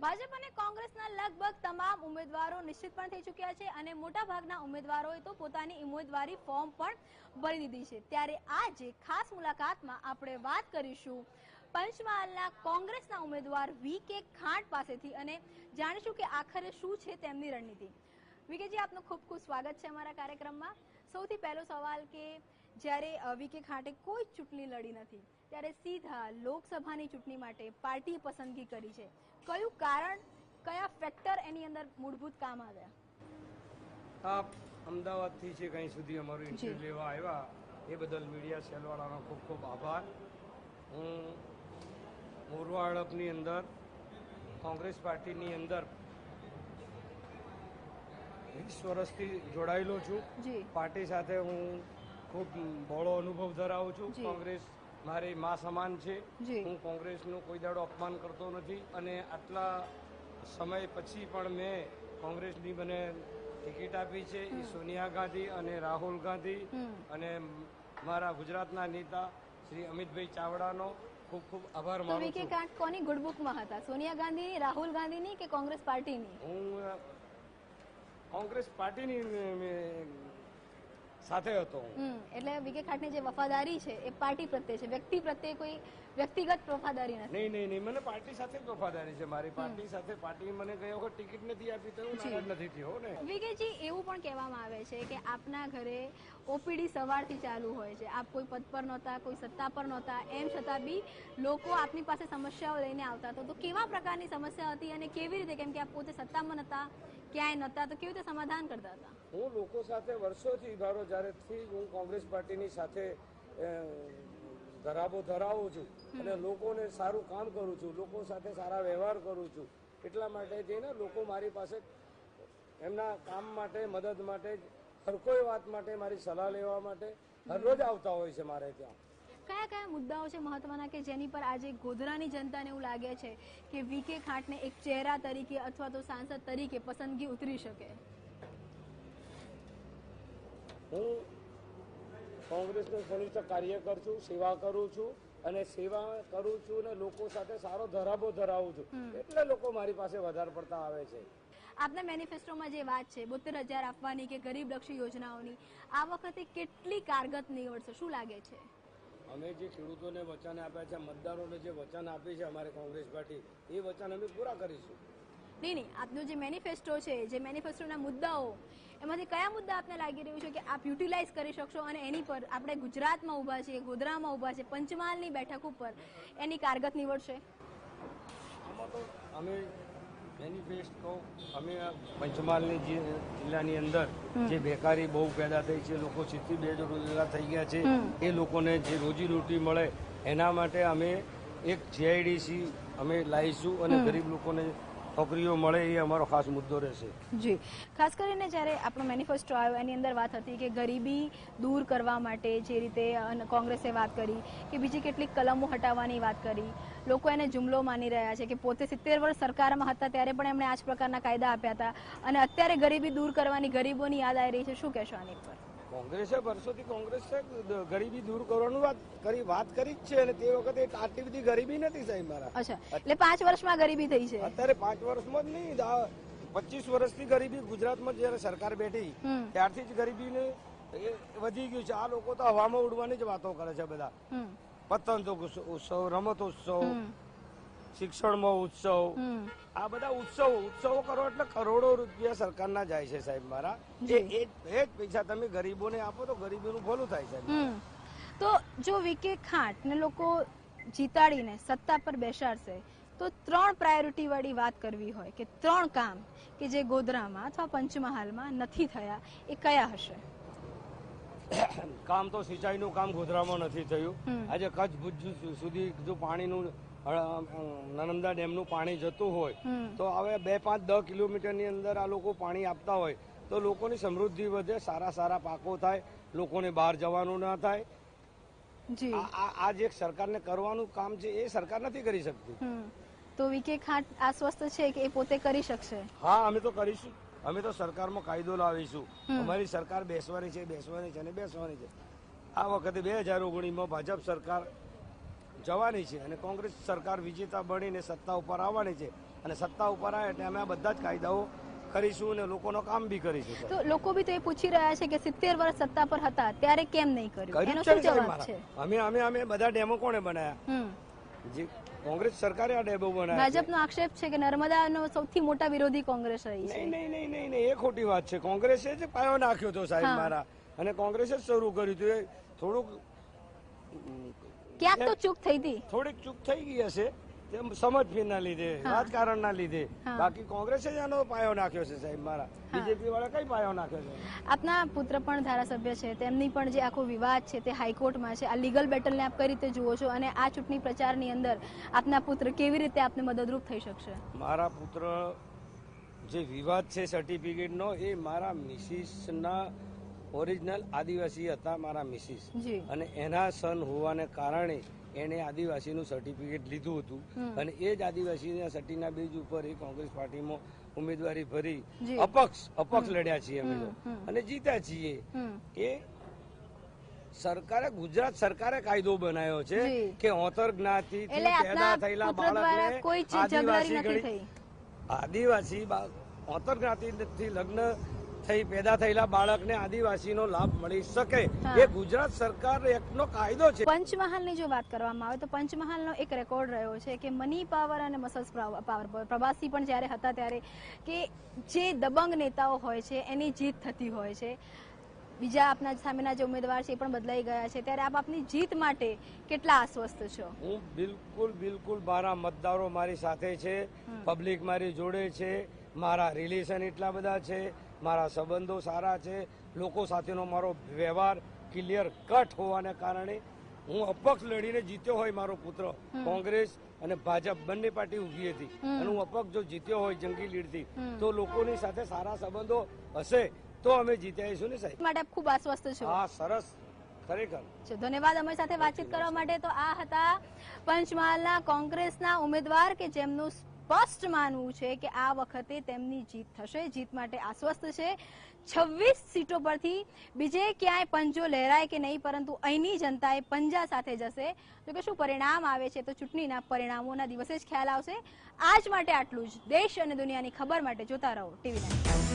ભાજપ અને કોંગ્રેસના લગભગ તમામ ઉમેદવારો નિશ્ચિત પણ થઈ ચૂક્યા છે અને મોટાભાગના ઉમેદવારોએ તો પોતાની ઉમેદવારી ફોર્મ પણ ભરી દીધી છે। ત્યારે આજે ખાસ મુલાકાતમાં આપણે વાત કરીશું પંચમહાલના કોંગ્રેસના ઉમેદવાર વી.કે. ખાંટ પાસેથી અને જાણીશું કે આખરે શું છે તેમની રણનીતિ। વી.કે.જી, આપનું ખૂબ ખૂબ સ્વાગત છે અમારા કાર્યક્રમમાં। સૌથી પહેલો સવાલ કે જ્યારે વી.કે. ખાંટે કોઈ ચૂંટણી લડી નથી ત્યારે સીધા લોકસભાની ચૂંટણી માટે પાર્ટીએ પસંદગી કરી છે, કયું કારણ, કયા ફેક્ટર એની અંદર મૂળભૂત કામ આવ્યા? આપ અમદાવાદથી છે કંઈ સુધી અમારું ઇન્ટરવ્યુ લેવા આવ્યા એ બદલ મીડિયા સેલવાળાનો ખૂબ ખૂબ આભાર। હું મોરવા હડપની અંદર કોંગ્રેસ પાર્ટીની અંદર 20 વર્ષથી જોડાયેલો છું। પાર્ટી સાથે હું ખૂબ બહોળો અનુભવ ધરાવું છું। કોંગ્રેસ મારી મા સમાન છે। હું કોંગ્રેસનું કોઈ દાડો અપમાન કરતો નથી અને આટલા સમય પછી પણ મેં કોંગ્રેસની મને ટિકિટ આપી છે એ સોનિયા ગાંધી અને રાહુલ ગાંધી અને મારા ગુજરાતના નેતા શ્રી અમિતભાઈ ચાવડાનો ખૂબ ખૂબ આભાર માનું છું। વી.કે. ખાંટ કોની ગુડ બુકમાં હતા, સોનિયા ગાંધીની, રાહુલ ગાંધીની કે કોંગ્રેસ પાર્ટીની? હું કોંગ્રેસ પાર્ટીની સાથે હતો। એટલે વી.કે. ખાંટની જે વફાદારી છે એ પાર્ટી પ્રત્યે છે, વ્યક્તિ પ્રત્યે કોઈ વ્યક્તિગત વફાદારી નથી? નહીં, મને પાર્ટી સાથે જ વફાદારી છે। મારી પાર્ટી સાથે, પાર્ટી મને ગઈ વખત ટિકિટ નથી આપી તો હું નારાજ નથી થયો ને। વી.કે.જી, એવું પણ કહેવામાં આવે છે કે આપના ઘરે ઓપીડી સવારથી ચાલુ હોય છે, આપ કોઈ પદ પર નહોતા, કોઈ સત્તા પર નહોતા, એમ છતાં બી લોકો આપની પાસે સમસ્યાઓ લઈને આવતા હતા, તો કેવા પ્રકારની સમસ્યા હતી અને કેવી રીતે, કેમ કે આપ પોતે સત્તામાં નહોતા, ક્યાંય નહોતા, તો કેવી રીતે સમાધાન કરતા હતા? હું લોકો સાથે વર્ષોથી ધારો જ્યારેથી હું કોંગ્રેસ પાર્ટીની સાથે ધરાવો ધરાવું છું અને લોકોને સારું કામ કરું છું, લોકો સાથે સારા વ્યવહાર કરું છું, એટલા માટે જઈને લોકો મારી પાસે એમના કામ માટે, મદદ માટે, હર કોઈ વાત માટે, મારી સલાહ લેવા માટે હરરોજ આવતા હોય છે મારે ત્યાં। કયા કયા મુદ્દાઓ છે મહત્વના કે જેની પર આજે ગોધરાની જનતાને એવું લાગે છે કે વી.કે. ખાંટને એક ચહેરા તરીકે અથવા તો સાંસદ તરીકે પસંદગી ઉતરી શકે? હું કોંગ્રેસનો ઘનિષ્ઠ કાર્યકર છું, સેવા કરું છું અને સેવા કરું છું અને લોકો સાથે સારો ધરાવો ધરાવું છું, એટલે લોકો મારી પાસે વધારે પડતા આવે છે। આપના મેનિફેસ્ટોમાં જે વાત છે 72,000 આપવાની કે ગરીબલક્ષી યોજનાઓની, આ વખતે કેટલી કારગત નીવડશે, શું લાગે છે? અમે જે ખેડૂતોને વચન આપ્યા છે, મતદારોને જે વચન આપી છે અમારી કોંગ્રેસ પાર્ટી, એ વચન અમે પૂરા કરીશું। નહીં, આપનું જે મેનિફેસ્ટો છે, જે મેનિફેસ્ટોના મુદ્દાઓ, એમાંથી કયા મુદ્દા આપને લાગી રહ્યું છે કે આપ યુટિલાઇઝ કરી શકશો અને એની પર આપણે ગુજરાતમાં ઊભા છીએ, ગોધરામાં ઊભા છે, પંચમહાલની બેઠક ઉપર એની કારગત નીવડશે? આમાં તો અમે મેનિફેસ્ટો, અમે પંચમહાલની જિલ્લાની અંદર જે બેકારી બહુ પેદા થઈ છે, લોકો 70 બેરોજગાર થઈ ગયા છે, એ લોકોને જે રોજીરોટી મળે એના માટે અમે એક જીઆઈડીસી અમે લાવીશું અને ગરીબ લોકોને નોકરીઓ મળે એ અમારો ખાસ મુદ્દો રહેશે। જી, ખાસ કરીને જ્યારે આપણો મેનિફેસ્ટો આવ્યો એની અંદર વાત હતી કે ગરીબી દૂર કરવા માટે જે રીતે કોંગ્રેસે વાત કરી કે બીજી કેટલીક કલમો હટાવવાની વાત કરી, લોકો એને જુમલો માની રહ્યા છે કે પોતે 70 વર્ષ સરકારમાં હતા ત્યારે પણ એમણે આ જ પ્રકારના કાયદા આપ્યા હતા અને અત્યારે ગરીબી દૂર કરવાની, ગરીબોની યાદ આવી રહી છે, શું કહેશો આની પર? કોંગ્રેસે વર્ષોથી કોંગ્રેસે ગરીબી દૂર કરવાનું વાત કરી જ છે અને તે વખતે આટલી બધી ગરીબી નથી સાહેબ મારા। અચ્છા, એટલે 5 વર્ષમાં ગરીબી થઈ છે? અત્યારે 5 વર્ષમાં જ નહીં, 25 વર્ષથી ગરીબી ગુજરાતમાં જયારે સરકાર બેઠી ત્યારથી જ ગરીબીને વધી ગયું છે। આ લોકો તો હવામાં ઉડવાની જ વાતો કરે છે બધા, પતંગ ઉત્સવ, રમતોત્સવ, શિક્ષણમાં ઉત્સવ, આ બધા ઉત્સવો કરો એટલે કરોડો રૂપિયા સરકારના જાય છે સાહેબ મારા। એ જ પૈસા તમે ગરીબોને આપો તો ગરીબીનું ભલું થાય સાહેબ। તો જો વી.કે. ખાંટને લોકો જીતાડીને સત્તા પર બેસાડશે તો 3 પ્રાયોરિટી વાળી વાત કરવી હોય કે 3 કામ કે જે ગોધરામાં અથવા પંચમહાલમાં નથી થયા, એ કયા હશે? કામ તો સિંચાઈનું કામ ગોધરામાં નથી થયું। આજે કચ્છ ભુજ સુધી જો પાણીનું નર્મદા ડેમનું પાણી જતું હોય તો હવે 2, 5, 10 કિલોમીટરની અંદર આ લોકો પાણી આપતા હોય તો લોકોની સમૃદ્ધિ વધે, સારા સારા પાકો થાય, લોકોને બહાર જવાનું ના થાય। આ જે સરકારને કરવાનું કામ છે એ સરકાર નથી કરી શકતી। તો વી.કે. ખાંટ આશ્વસ્ત છે કે એ પોતે કરી શકશે? હા, અમે તો કરીશું। અમે તો સરકારમાં કાયદો લાવીશું। અમારી સરકાર બેસવાની છે અને બેસવાની છે। આ વખતે 2019માં ભાજપ સરકાર જવાની છે અને કોંગ્રેસ સરકાર વિજેતા બનીને સત્તા ઉપર આવવાની છે અને સત્તા ઉપર આવે એટલે અમે આ બધા જ કાયદાઓ કરીશું અને લોકોનો કામ બી કરીશું. તો લોકો બી તો એ પૂછી રહ્યા છે કે 70 વર્ષ સત્તા પર હતા ત્યારે કેમ નહીં કર્યું, એનો શું જવાબ છે? અમે બધા ડેમો કોણે બનાયા? જે કોંગ્રેસ સરકારે આ ડેમો બનાવ્યા. ભાજપનો આક્ષેપ છે કે નર્મદાનો સૌથી મોટા વિરોધી કોંગ્રેસ રહી છે. નહીં, એ ખોટી વાત છે. કોંગ્રેસે જ પાયો નાખ્યો હતો સાહેબ મારા, અને કોંગ્રેસે જ શરૂ કર્યું હતું. એ થોડુંક ક્યાંક તો ચૂક થઈ હતી, થોડીક ચૂક થઈ ગઈ હશે સમજના લીધે, રાજકારણના લીધે. બાકી કોંગ્રેસે જ આનો પાયો નાખ્યો છે સાહેબ મારા. બીજેપી વાળા કઈ પાયો નાખ્યો છે? આપના પુત્ર પણ ધારાસભ્ય છે, તેમની પણ જે આખો વિવાદ છે તે હાઈકોર્ટમાં છે. આ લીગલ બેટલને આપ કઈ રીતે જુઓ છો અને આ ચૂંટણી પ્રચારની અંદર આપના પુત્ર કેવી રીતે આપને મદદરૂપ થઈ શકશે? મારા પુત્ર જે વિવાદ છે સર્ટિફિકેટનો, એ મારા મિસિસના ઓરિજિનલ આદિવાસી હતા, મારા મિસિસ, અને એના સન હોવાને કારણે એને આદિવાસીનું સર્ટિફિકેટ લીધું હતું અને એ જ આદિવાસીના સર્ટિના બેઝ ઉપર એ કોંગ્રેસ પાર્ટીમાં ઉમેદવારી ભરી અપક્ષ લડ્યા છીએ અમે અને જીત્યા છીએ. એ સરકારે, ગુજરાત સરકારે કાયદો બનાવ્યો છે કે ઓતર જ્ઞાતિથી પેદા થયેલા બાળકને આદિવાસી ઓતર જ્ઞાતિથી લગ્ન થઈ પેદા થયેલા બાળકને આદિવાસીનો લાભ મળી શકે, એ ગુજરાત સરકાર એક્ટનો કાયદો છે. પંચમહાલની જો વાત કરવામાં આવે તો પંચમહાલનો એક રેકોર્ડ રહ્યો છે કે મની પાવર અને મસલ્સ પાવર, પ્રવાસી પણ જ્યારે હતા ત્યારે, કે જે દબંગ નેતાઓ હોય છે એની જીત થતી હોય છે. બીજા આપના સામેના જે ઉમેદવાર છે એ પણ બદલાઈ ગયા છે, ત્યારે આપ આપની જીત માટે કેટલા આશ્વસ્ત છો? હું બિલકુલ મારા મતદારો મારી સાથે છે, પબ્લિક મારી જોડે છે, મારા રિલેશન એટલા બધા છે, મારા સંબંધો સારા છે, લોકો સાથેનો મારો વ્યવહાર ક્લિયર કટ હોવાને કારણે હું અપક્ષ લડીને જીત્યો હોય. મારો પુત્ર કોંગ્રેસ અને ભાજપ બંને પાર્ટી ઉભી હતી અને હું અપક્ષ જો જીત્યો હોય જંગી લીડથી, તો લોકોની સાથે સારા સંબંધો હશે તો અમે જીત્યાઈશું ને સાહેબ. માટે ખૂબ આશ્વસ્ત છો? હા, સરસ, ખરેખર. ધન્યવાદ અમારી સાથે વાતચીત કરવા માટે. તો આ હતા પંચમહાલના કોંગ્રેસના ઉમેદવાર કે જેમનું સ્પષ્ટ માનવું છે કે આ વખતે તેમની જીત થશે, જીત માટે આશ્વસ્ત છે. 26 સીટો પરથી બીજે ક્યાંય પંજો લહેરાય કે નહીં, પરંતુ અહીંની જનતાએ પંજા સાથે જશે. જો કે શું પરિણામ આવે છે તો ચૂંટણીના પરિણામોના દિવસે જ ખ્યાલ આવશે. આજ માટે આટલું જ. દેશ અને દુનિયાની ખબર માટે જોતા રહો TV9.